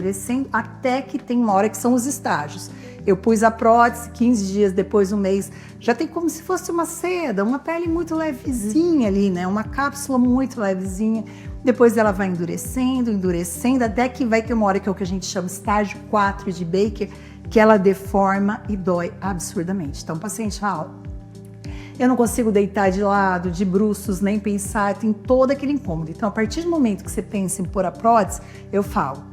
[SPEAKER 2] até que tem uma hora que são os estágios. Eu pus a prótese, 15 dias depois, um mês, já tem como se fosse uma seda, uma pele muito levezinha ali, né? Uma cápsula muito levezinha. Depois ela vai endurecendo, até que vai ter uma hora que é o que a gente chama estágio 4 de Baker, que ela deforma e dói absurdamente. Então o paciente fala, eu não consigo deitar de lado, de bruços, nem pensar, tem todo aquele incômodo. Então a partir do momento que você pensa em pôr a prótese, eu falo,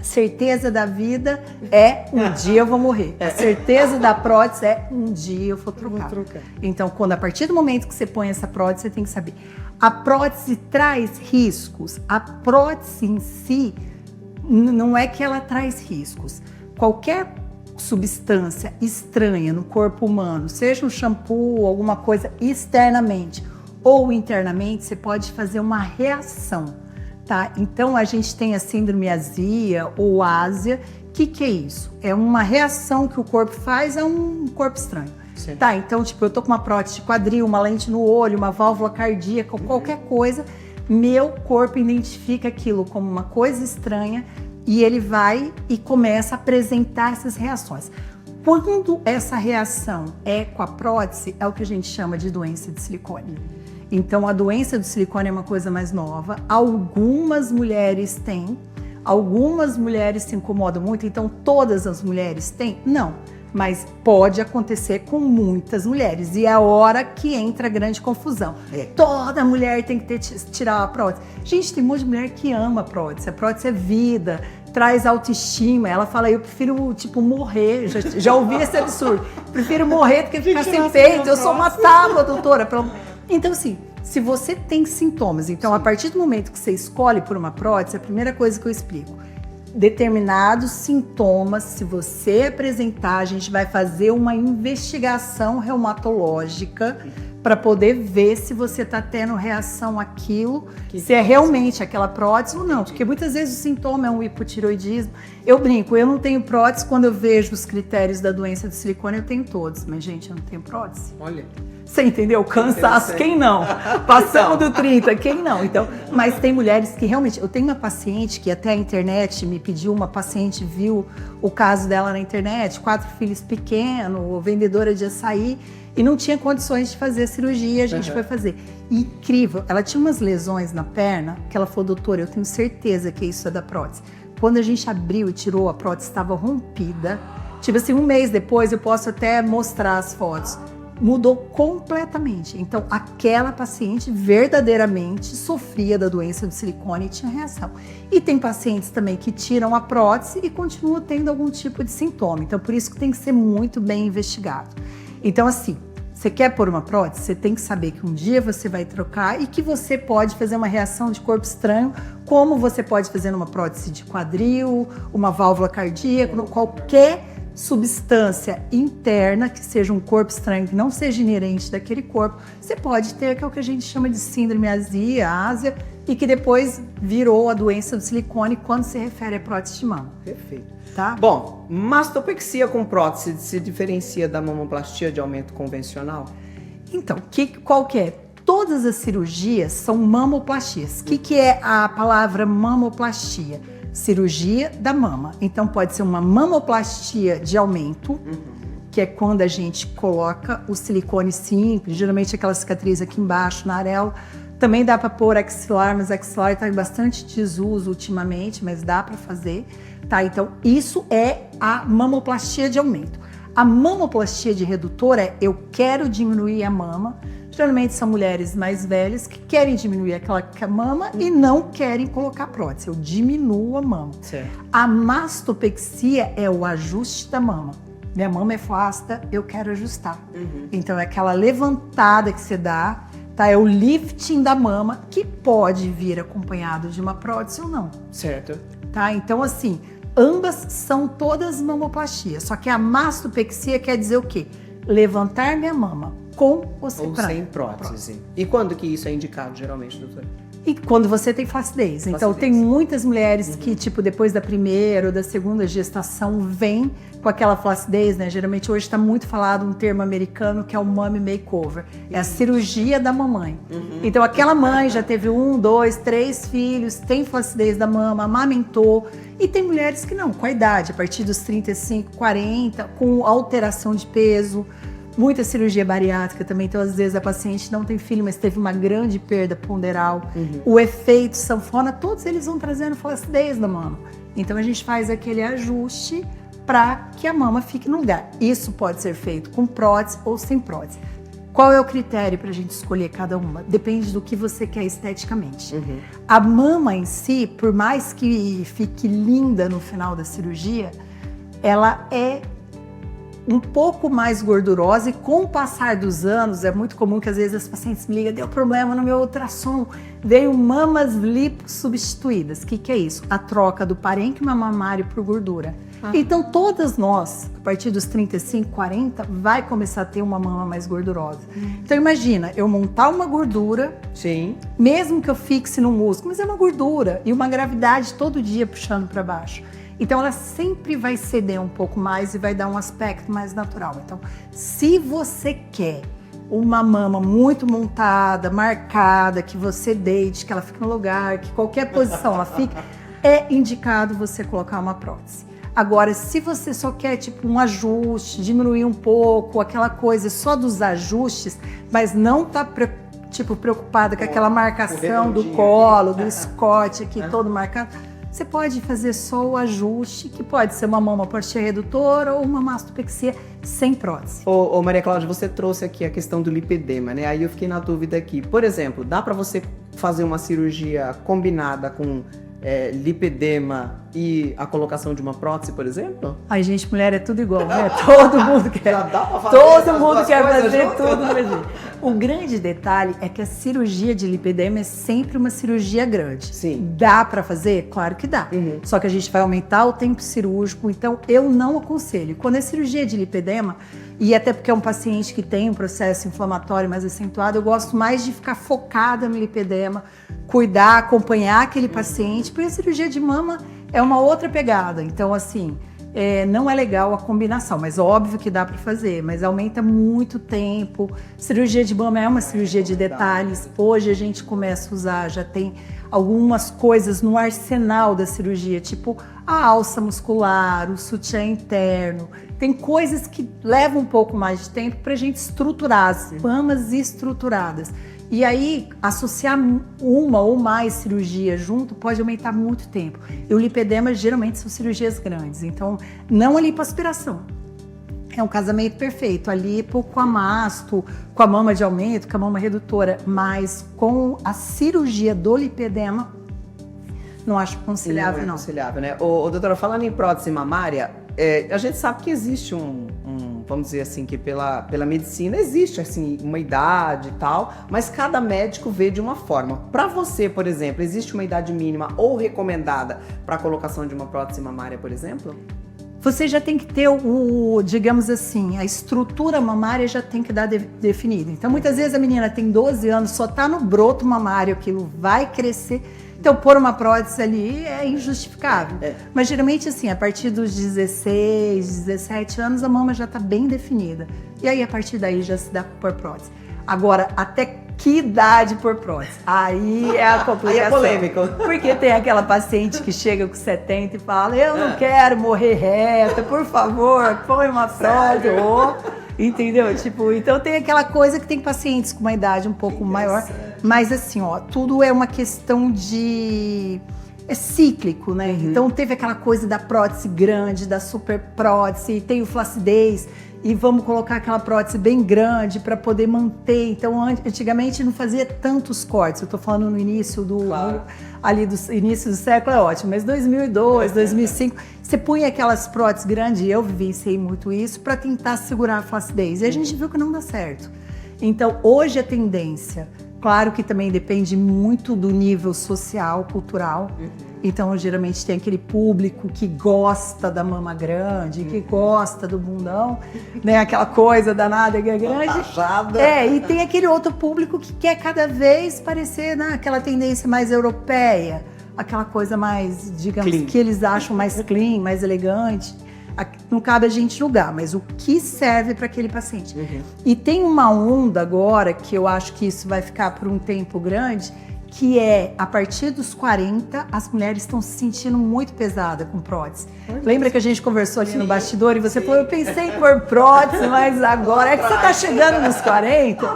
[SPEAKER 2] certeza da vida é um dia eu vou morrer. A certeza da prótese é um dia eu vou trocar. Então, a partir do momento que você põe essa prótese, você tem que saber. A prótese traz riscos. A prótese em si, não é que ela traz riscos. Qualquer substância estranha no corpo humano, seja um shampoo, alguma coisa externamente ou internamente, você pode fazer uma reação. Tá? Então a gente tem a síndrome azia ou ásia. O que é isso? É uma reação que o corpo faz a um corpo estranho. Sim. Tá? Então, tipo, eu tô com uma prótese de quadril, uma lente no olho, uma válvula cardíaca, qualquer coisa, meu corpo identifica aquilo como uma coisa estranha e ele vai e começa a apresentar essas reações. Quando essa reação é com a prótese, é o que a gente chama de doença de silicone. Então, a doença do silicone é uma coisa mais nova. Algumas mulheres têm, algumas mulheres se incomodam muito. Então, todas as mulheres têm? Não. Mas pode acontecer com muitas mulheres. E é a hora que entra a grande confusão. Toda mulher tem que tirar a prótese. Gente, tem um monte de mulher que ama a prótese. A prótese é vida, traz autoestima. Ela fala, eu prefiro, tipo, morrer. Já ouvi esse absurdo. Prefiro morrer do que ficar sem peito. Eu sou uma tábua, doutora. Então, assim, se você tem sintomas, então, a partir do momento que você escolhe por uma prótese, a primeira coisa que eu explico, determinados sintomas, se você apresentar, a gente vai fazer uma investigação reumatológica para poder ver se você está tendo reação àquilo, se é realmente aquela prótese ou não. Porque muitas vezes o sintoma é um hipotiroidismo. Eu brinco, eu não tenho prótese, quando eu vejo os critérios da doença de silicone, eu tenho todos. Mas, gente, eu não tenho prótese.
[SPEAKER 1] Olha.
[SPEAKER 2] Você entendeu? Cansaço, quem não? Passamos do 30, quem não? Então, mas tem mulheres que realmente... Eu tenho uma paciente que até a internet me pediu, uma paciente viu o caso dela na internet, 4 filhos pequenos, vendedora de açaí, e não tinha condições de fazer a cirurgia, a gente foi fazer. Incrível, ela tinha umas lesões na perna, que ela falou, doutora, eu tenho certeza que isso é da prótese. Quando a gente abriu e tirou, a prótese estava rompida. Tipo assim, um mês depois, eu posso até mostrar as fotos. Mudou completamente. Então, aquela paciente verdadeiramente sofria da doença do silicone e tinha reação. E tem pacientes também que tiram a prótese e continuam tendo algum tipo de sintoma. Então, por isso que tem que ser muito bem investigado. Então, assim, você quer pôr uma prótese, você tem que saber que um dia você vai trocar e que você pode fazer uma reação de corpo estranho, como você pode fazer numa prótese de quadril, uma válvula cardíaca, qualquer substância interna que seja um corpo estranho, que não seja inerente daquele corpo, você pode ter, que é o que a gente chama de síndrome ásia, e que depois virou a doença do silicone quando se refere à prótese de mama.
[SPEAKER 1] Perfeito.
[SPEAKER 2] Tá?
[SPEAKER 1] Bom, mastopexia com prótese se diferencia da mamoplastia de aumento convencional?
[SPEAKER 2] Então, qual que é? Todas as cirurgias são mamoplastias. O que é a palavra mamoplastia? Cirurgia da mama. Então pode ser uma mamoplastia de aumento, que é quando a gente coloca o silicone simples, geralmente aquela cicatriz aqui embaixo na areola. Também dá para pôr axilar, mas axilar está em bastante desuso ultimamente, mas dá para fazer, tá? Então isso é a mamoplastia de aumento. A mamoplastia de redutor é eu quero diminuir a mama. Geralmente são mulheres mais velhas que querem diminuir aquela mama e não querem colocar prótese. Eu diminuo a mama.
[SPEAKER 1] Certo.
[SPEAKER 2] A mastopexia é o ajuste da mama. Minha mama é flácida, eu quero ajustar. Então é aquela levantada que você dá, tá? É o lifting da mama que pode vir acompanhado de uma prótese ou não.
[SPEAKER 1] Certo.
[SPEAKER 2] Tá? Então assim, ambas são todas mamoplastias. Só que a mastopexia quer dizer o quê? Levantar minha mama. Com ou
[SPEAKER 1] sem prótese. E quando que isso é indicado, geralmente, doutora?
[SPEAKER 2] E quando você tem flacidez. Então, tem muitas mulheres que, tipo, depois da primeira ou da segunda gestação, vêm com aquela flacidez, né? Geralmente, hoje está muito falado um termo americano que é o mommy makeover. É a cirurgia da mamãe. Então, aquela mãe já teve 1, 2, 3 filhos, tem flacidez da mama, amamentou. E tem mulheres que não, com a idade, a partir dos 35, 40, com alteração de peso. Muita cirurgia bariátrica também, então às vezes a paciente não tem filho, mas teve uma grande perda ponderal. O efeito sanfona, todos eles vão trazendo flacidez da mama. Então a gente faz aquele ajuste para que a mama fique no lugar. Isso pode ser feito com prótese ou sem prótese. Qual é o critério para a gente escolher cada uma? Depende do que você quer esteticamente. A mama em si, por mais que fique linda no final da cirurgia, ela é um pouco mais gordurosa e com o passar dos anos, é muito comum que às vezes as pacientes me ligam, deu problema no meu ultrassom, veio mamas lipossubstituídas. O que é isso? A troca do parênquima mamário por gordura. Então todas nós, a partir dos 35, 40, vai começar a ter uma mama mais gordurosa. Então imagina, eu montar uma gordura,
[SPEAKER 1] sim,
[SPEAKER 2] mesmo que eu fixe no músculo, mas é uma gordura e uma gravidade todo dia puxando para baixo. Então ela sempre vai ceder um pouco mais e vai dar um aspecto mais natural. Então, se você quer uma mama muito montada, marcada, que você deite, que ela fique no lugar, que qualquer posição ela fique, é indicado você colocar uma prótese. Agora, se você só quer tipo um ajuste, diminuir um pouco, aquela coisa só dos ajustes, mas não tá preocupada com aquela marcação do colo, do escote aqui todo marcado, você pode fazer só o ajuste, que pode ser uma mamoplástica redutora ou uma mastopexia sem prótese.
[SPEAKER 1] Ô Maria Cláudia, você trouxe aqui a questão do lipedema, né? Aí eu fiquei na dúvida aqui. Por exemplo, dá para você fazer uma cirurgia combinada com lipedema e a colocação de uma prótese, por exemplo?
[SPEAKER 2] Ai, gente, mulher é tudo igual, né? Todo mundo quer.
[SPEAKER 1] Já dá pra fazer
[SPEAKER 2] Todo mundo quer fazer
[SPEAKER 1] juntas?
[SPEAKER 2] tudo. O grande detalhe é que a cirurgia de lipedema é sempre uma cirurgia grande.
[SPEAKER 1] Sim.
[SPEAKER 2] Dá pra fazer? Claro que dá.
[SPEAKER 1] Uhum.
[SPEAKER 2] Só que a gente vai aumentar o tempo cirúrgico, então eu não aconselho. Quando é cirurgia de lipedema, e até porque é um paciente que tem um processo inflamatório mais acentuado, eu gosto mais de ficar focada no lipedema, cuidar, acompanhar aquele paciente, porque a cirurgia de mama é uma outra pegada. Então, assim, não é legal a combinação, mas óbvio que dá para fazer, mas aumenta muito tempo. Cirurgia de mama é uma cirurgia de detalhes. Hoje a gente começa a usar, já tem algumas coisas no arsenal da cirurgia, tipo a alça muscular, o sutiã interno. Tem coisas que levam um pouco mais de tempo para a gente estruturar, as mamas estruturadas. E aí, associar uma ou mais cirurgias junto pode aumentar muito tempo. E o lipedema geralmente são cirurgias grandes, então não a lipoaspiração. É um casamento perfeito, a lipo com a masto, com a mama de aumento, com a mama redutora, mas com a cirurgia do lipedema, não acho aconselhável, não.
[SPEAKER 1] Não é aconselhável, né? Doutora, falando em prótese mamária, a gente sabe que existe vamos dizer assim, que pela medicina existe assim uma idade e tal, mas cada médico vê de uma forma. Para você, por exemplo, existe uma idade mínima ou recomendada para a colocação de uma prótese mamária, por exemplo?
[SPEAKER 2] Você já tem que ter digamos assim, a estrutura mamária já tem que dar definida. Então, muitas vezes a menina tem 12 anos, só tá no broto mamário, aquilo vai crescer. Então, pôr uma prótese ali é injustificável. Mas, geralmente, assim, a partir dos 16, 17 anos, a mama já está bem definida. E aí, a partir daí, já se dá para pôr prótese. Agora, até que idade pôr prótese? Aí é a complicação.
[SPEAKER 1] Aí é polêmico.
[SPEAKER 2] Porque tem aquela paciente que chega com 70 e fala, eu não quero morrer reta, por favor, põe uma prótese. Entendeu? Tipo, então tem aquela coisa que tem pacientes com uma idade um pouco maior, mas assim, ó, tudo é uma questão de... é cíclico, né? Uhum. Então teve aquela coisa da prótese grande, da super prótese, tem o flacidez, e vamos colocar aquela prótese bem grande para poder manter. Então, antigamente não fazia tantos cortes. Eu tô falando no início ali do início do século, é ótimo, mas 2002, 2005, você punha aquelas próteses grandes, e eu vivenciei muito isso, para tentar segurar a flacidez. E a gente viu que não dá certo. Então, hoje a tendência, claro que também depende muito do nível social, cultural. Então, geralmente tem aquele público que gosta da mama grande, que gosta do bundão, né? Aquela coisa danada que é grande. E tem aquele outro público que quer cada vez parecer naquela tendência mais europeia, aquela coisa mais, digamos, clean, que eles acham mais clean, mais elegante. Não cabe a gente julgar, mas o que serve para aquele paciente. E tem uma onda agora, que eu acho que isso vai ficar por um tempo grande, que é, a partir dos 40, as mulheres estão se sentindo muito pesada com prótese. Lembra que a gente conversou aqui no bastidor e você falou, eu pensei em pôr prótese, mas agora é que você está chegando nos 40.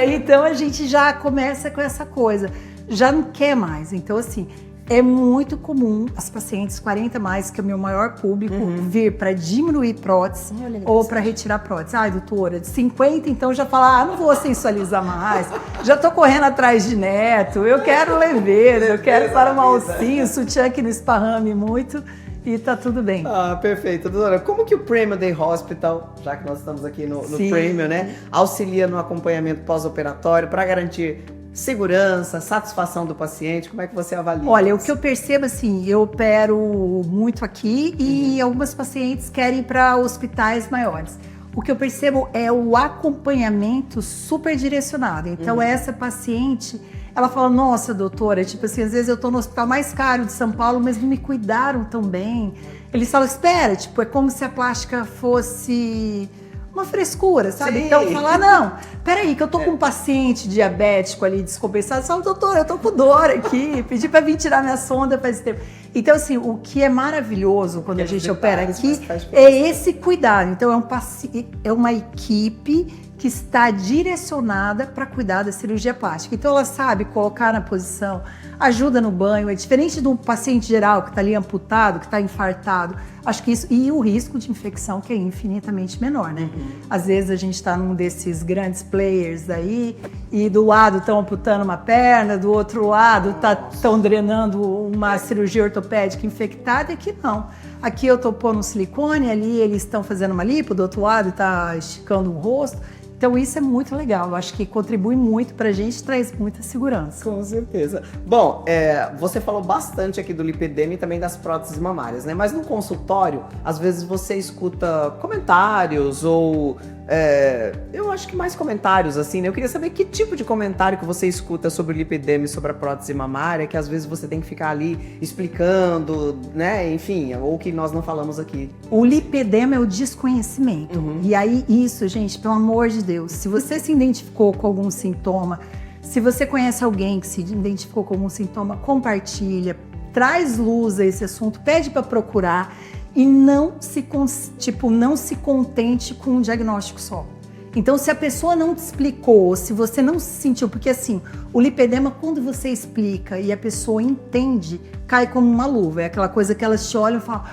[SPEAKER 2] Então a gente já começa com essa coisa, já não quer mais. Então assim, é muito comum as pacientes 40 mais, que é o meu maior público, vir para diminuir prótese ou para retirar prótese. Ai, doutora, de 50 então já fala, não vou sensualizar mais, já tô correndo atrás de neto, eu quero leveza, eu quero para uma alcinha, sutiã que não esparrame muito e tá tudo bem.
[SPEAKER 1] Ah, perfeito. Doutora, como que o Premium Day Hospital, já que nós estamos aqui no Premium, né, auxilia no acompanhamento pós-operatório para garantir segurança, satisfação do paciente? Como é que você avalia?
[SPEAKER 2] Olha, o que eu percebo, assim, eu opero muito aqui e algumas pacientes querem ir para hospitais maiores. O que eu percebo é o acompanhamento super direcionado. Então, essa paciente, ela fala, nossa, doutora, tipo assim, às vezes eu tô no hospital mais caro de São Paulo, mas não me cuidaram tão bem. Eles falam, espera, tipo, é como se a plástica fosse uma frescura, sabe?
[SPEAKER 1] Sim.
[SPEAKER 2] Então, falar, não, peraí, que eu tô com um paciente diabético ali descompensado, fala, doutora, eu tô com dor aqui, pedi pra vir tirar minha sonda faz tempo. Então, assim, o que é maravilhoso quando a gente opera aqui é esse cuidado. Então, é uma equipe que está direcionada para cuidar da cirurgia plástica. Então, ela sabe colocar na posição ajuda no banho, é diferente do paciente geral que está ali amputado, que está infartado. Acho que isso, e o risco de infecção que é infinitamente menor, né? Às vezes a gente está num desses grandes players aí e do lado estão amputando uma perna, do outro lado estão drenando uma cirurgia ortopédica infectada, e aqui não. Aqui eu estou pondo um silicone, ali eles estão fazendo uma lipo, do outro lado está esticando o rosto. Então isso é muito legal, eu acho que contribui muito pra gente, traz muita segurança.
[SPEAKER 1] Com certeza. Bom, você falou bastante aqui do lipedema e também das próteses mamárias, né? Mas no consultório, às vezes você escuta comentários ou... eu acho que mais comentários, assim, né? Eu queria saber que tipo de comentário que você escuta sobre o lipedema e sobre a prótese mamária, que às vezes você tem que ficar ali explicando, né? Enfim, ou que nós não falamos aqui.
[SPEAKER 2] O lipedema é o desconhecimento. E aí isso, gente, pelo amor de Deus, se você se identificou com algum sintoma, se você conhece alguém que se identificou com algum sintoma, compartilha, traz luz a esse assunto, pede para procurar e não se contente com um diagnóstico só. Então, se a pessoa não te explicou, se você não se sentiu, porque assim, o lipedema, quando você explica e a pessoa entende, cai como uma luva, é aquela coisa que elas te olham e falam: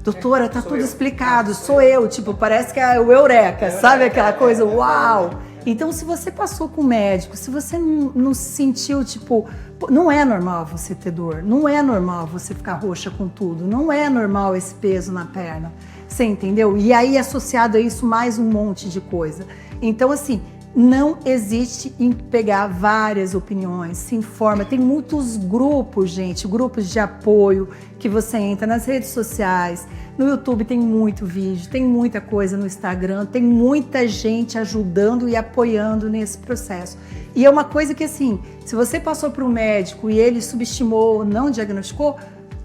[SPEAKER 2] doutora, tá tudo explicado, sou eu, tipo, parece que é o eureka, sabe aquela coisa, uau! Então, se você passou com o médico, se você não se sentiu, tipo, não é normal você ter dor, não é normal você ficar roxa com tudo, não é normal esse peso na perna, você entendeu? E aí, associado a isso, mais um monte de coisa. Então, assim, não existe em pegar várias opiniões, se informa. Tem muitos grupos, gente, grupos de apoio que você entra nas redes sociais. No YouTube tem muito vídeo, tem muita coisa no Instagram, tem muita gente ajudando e apoiando nesse processo. E é uma coisa que, assim, se você passou para um médico e ele subestimou, não diagnosticou,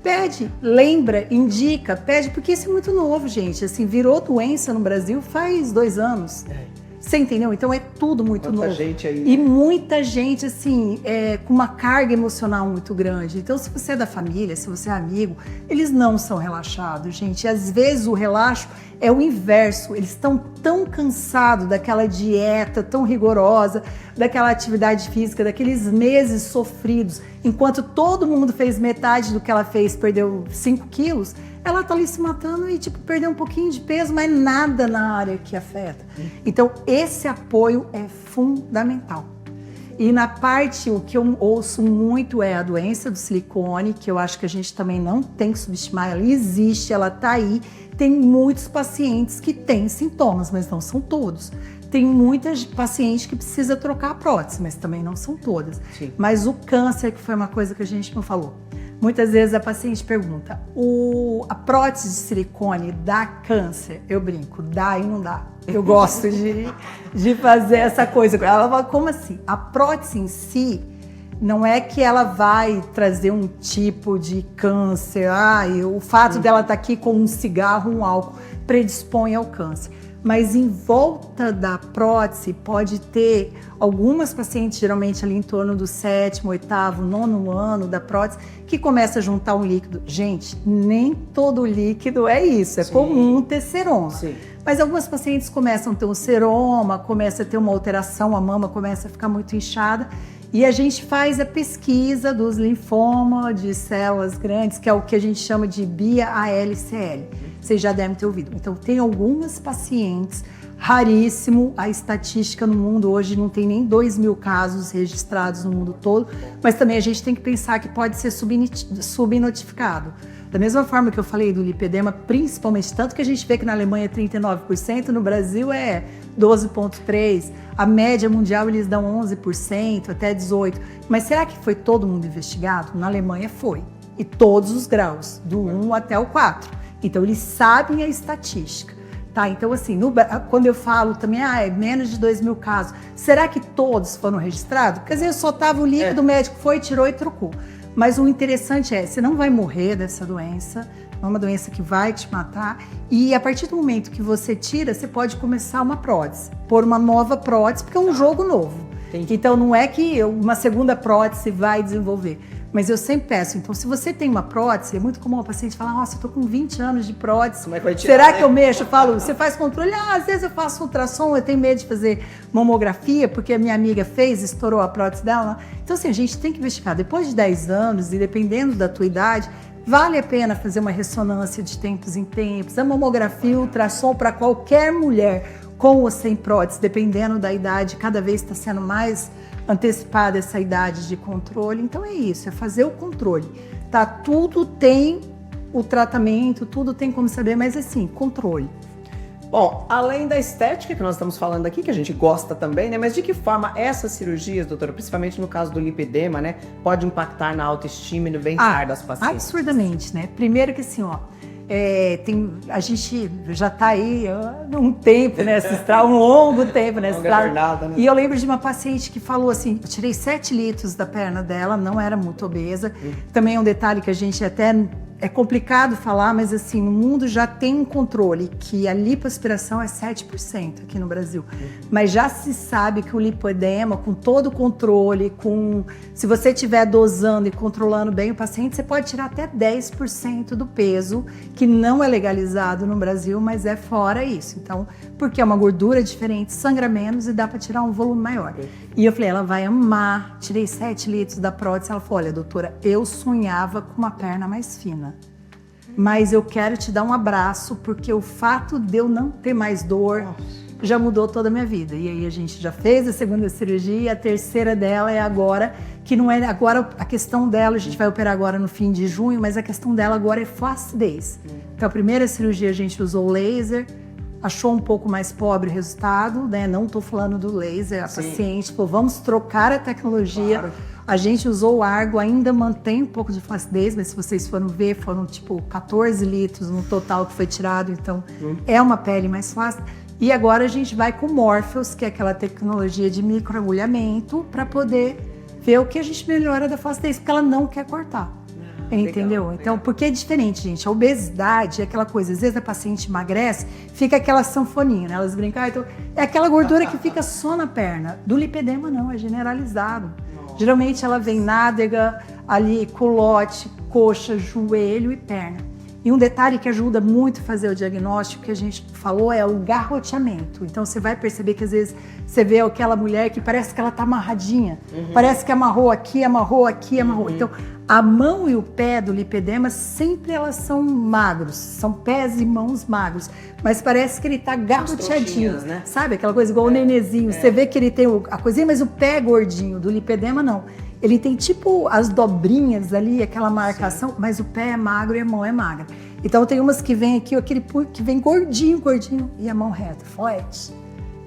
[SPEAKER 2] pede, lembra, indica, pede, porque isso é muito novo, gente. Assim, virou doença no Brasil faz 2 anos. Você entendeu? Então é tudo muito novo.
[SPEAKER 1] Gente aí, né?
[SPEAKER 2] E muita gente, assim, com uma carga emocional muito grande. Então, se você é da família, se você é amigo, eles não são relaxados, gente. E, às vezes o relaxo é o inverso. Eles estão tão cansados daquela dieta tão rigorosa, daquela atividade física, daqueles meses sofridos. Enquanto todo mundo fez metade do que ela fez, perdeu 5 quilos, ela tá ali se matando e, tipo, perdeu um pouquinho de peso, mas nada na área que afeta. Então, esse apoio é fundamental. E na parte, o que eu ouço muito é a doença do silicone, que eu acho que a gente também não tem que subestimar. Ela existe, ela tá aí. Tem muitos pacientes que têm sintomas, mas não são todos. Tem muitas pacientes que precisa trocar a prótese, mas também não são todas.
[SPEAKER 1] Sim.
[SPEAKER 2] Mas o câncer, que foi uma coisa que a gente não falou. Muitas vezes a paciente pergunta: a prótese de silicone dá câncer? Eu brinco, dá e não dá. Eu gosto de fazer essa coisa. Ela fala: como assim? A prótese em si não é que ela vai trazer um tipo de câncer. O fato dela estar aqui com um cigarro, um álcool, predispõe ao câncer. Mas em volta da prótese pode ter algumas pacientes, geralmente ali em torno do 7º, 8º, 9º ano da prótese, que começa a juntar um líquido. Gente, nem todo líquido é isso, é comum ter seroma.
[SPEAKER 1] Sim.
[SPEAKER 2] Mas algumas pacientes começam a ter um seroma, começa a ter uma alteração, a mama começa a ficar muito inchada. E a gente faz a pesquisa dos linfomas de células grandes, que é o que a gente chama de BIA-ALCL. Vocês já devem ter ouvido. Então, tem algumas pacientes, raríssimo, a estatística no mundo hoje não tem nem 2.000 casos registrados no mundo todo, mas também a gente tem que pensar que pode ser subnotificado. Da mesma forma que eu falei do lipedema, principalmente, tanto que a gente vê que na Alemanha é 39%, no Brasil é 12,3%, a média mundial eles dão 11%, até 18%. Mas será que foi todo mundo investigado? Na Alemanha foi, e todos os graus, do 1 até o 4. Então, eles sabem a estatística, tá? Então, assim, quando eu falo também, é menos de 2.000 casos, será que todos foram registrados? Porque às vezes só tava o líquido, o médico foi, tirou e trocou. Mas o interessante você não vai morrer dessa doença, é uma doença que vai te matar, e a partir do momento que você tira, você pode começar uma prótese, pôr uma nova prótese, porque é um jogo novo. Entendi. Então, não é que uma segunda prótese vai desenvolver. Mas eu sempre peço, então se você tem uma prótese, é muito comum a paciente falar, nossa, eu tô com 20 anos de prótese,
[SPEAKER 1] como é que vai tirar,
[SPEAKER 2] será
[SPEAKER 1] né?
[SPEAKER 2] que eu mexo? Eu falo, você faz controle? Às vezes eu faço ultrassom, eu tenho medo de fazer mamografia, porque a minha amiga fez, estourou a prótese dela. Então assim, a gente tem que investigar. Depois de 10 anos, e dependendo da tua idade, vale a pena fazer uma ressonância de tempos em tempos, a mamografia, ultrassom para qualquer mulher, com ou sem prótese, dependendo da idade, cada vez está sendo mais antecipada essa idade de controle. Então é isso, é fazer o controle. Tá? Tudo tem o tratamento, tudo tem como saber, mas assim, controle.
[SPEAKER 1] Bom, além da estética que nós estamos falando aqui, que a gente gosta também, né? Mas de que forma essas cirurgias, doutora, principalmente no caso do lipedema, né? Pode impactar na autoestima e no bem-estar das pacientes?
[SPEAKER 2] Absurdamente, né? Primeiro que assim, ó, a gente já está aí um tempo, né? Um longo tempo nessa
[SPEAKER 1] jornada, né?
[SPEAKER 2] E eu lembro de uma paciente que falou assim, eu tirei 7 litros da perna dela, não era muito obesa. Também é um detalhe que a gente até... É complicado falar, mas assim, no mundo já tem um controle que a lipoaspiração é 7% aqui no Brasil. Mas já se sabe que o lipedema, com todo o controle, se você estiver dosando e controlando bem o paciente, você pode tirar até 10% do peso, que não é legalizado no Brasil, mas é fora isso. Então, porque é uma gordura diferente, sangra menos e dá para tirar um volume maior. E eu falei, ela vai amar. Tirei 7 litros da prótese. Ela falou, olha, doutora, eu sonhava com uma perna mais fina. Mas eu quero te dar um abraço, porque o fato de eu não ter mais dor já mudou toda a minha vida. E aí a gente já fez a segunda cirurgia, a terceira dela é agora, que não é agora a questão dela, a gente vai operar agora no fim de junho, mas a questão dela agora é flacidez. Então a primeira cirurgia a gente usou laser, achou um pouco mais pobre o resultado, né? Não tô falando do laser, a paciente falou, vamos trocar a tecnologia. Claro. A gente usou o Argo, ainda mantém um pouco de flacidez, mas se vocês foram ver, foram tipo 14 litros no total que foi tirado, então é uma pele mais flácida. E agora a gente vai com o Morpheus, que é aquela tecnologia de microagulhamento, para poder ver o que a gente melhora da flacidez, porque ela não quer cortar. Entendeu? Legal. Então, porque é diferente, gente. A obesidade é aquela coisa, às vezes a paciente emagrece, fica aquela sanfoninha, né? Elas brincam, então, é aquela gordura que fica só na perna. Do lipedema não, é generalizado. Geralmente ela vem nádega, ali, culote, coxa, joelho e perna. E um detalhe que ajuda muito a fazer o diagnóstico, que a gente falou, é o garroteamento. Então você vai perceber que às vezes você vê aquela mulher que parece que ela tá amarradinha. Parece que amarrou aqui, amarrou aqui, amarrou. Então a mão e o pé do lipedema sempre elas são magros. São pés e mãos magros. Mas parece que ele tá garroteadinho. Né? Sabe aquela coisa igual o nenezinho. Você vê que ele tem a coisinha, mas o pé é gordinho. Do lipedema não. Ele tem tipo as dobrinhas ali, aquela marcação, mas o pé é magro e a mão é magra. Então tem umas que vem aqui, aquele que vem gordinho, gordinho, e a mão reta, flat.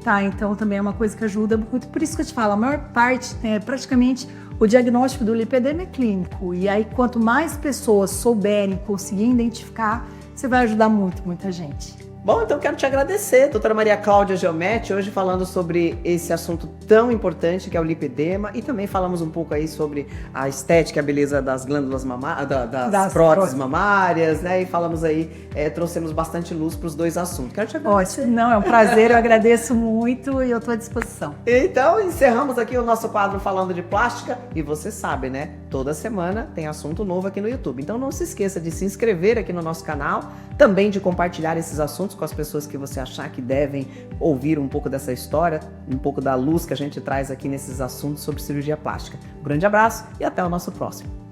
[SPEAKER 2] Tá, então também é uma coisa que ajuda muito. Por isso que eu te falo, a maior parte, né, praticamente, o diagnóstico do lipedema é clínico. E aí, quanto mais pessoas souberem, conseguirem identificar, você vai ajudar muito, muita gente.
[SPEAKER 1] Bom, então quero te agradecer, doutora Maria Cláudia Geometti, hoje falando sobre esse assunto tão importante que é o lipedema, e também falamos um pouco aí sobre a estética e a beleza das glândulas mamárias, das próteses mamárias, né? E falamos aí, trouxemos bastante luz para os dois assuntos. Quero te agradecer.
[SPEAKER 2] Ótimo, não, é um prazer, eu agradeço muito e eu estou à disposição.
[SPEAKER 1] Então, encerramos aqui o nosso quadro Falando de Plástica, e você sabe, né? Toda semana tem assunto novo aqui no YouTube. Então não se esqueça de se inscrever aqui no nosso canal, também de compartilhar esses assuntos com as pessoas que você achar que devem ouvir um pouco dessa história, um pouco da luz que a gente traz aqui nesses assuntos sobre cirurgia plástica. Um grande abraço e até o nosso próximo.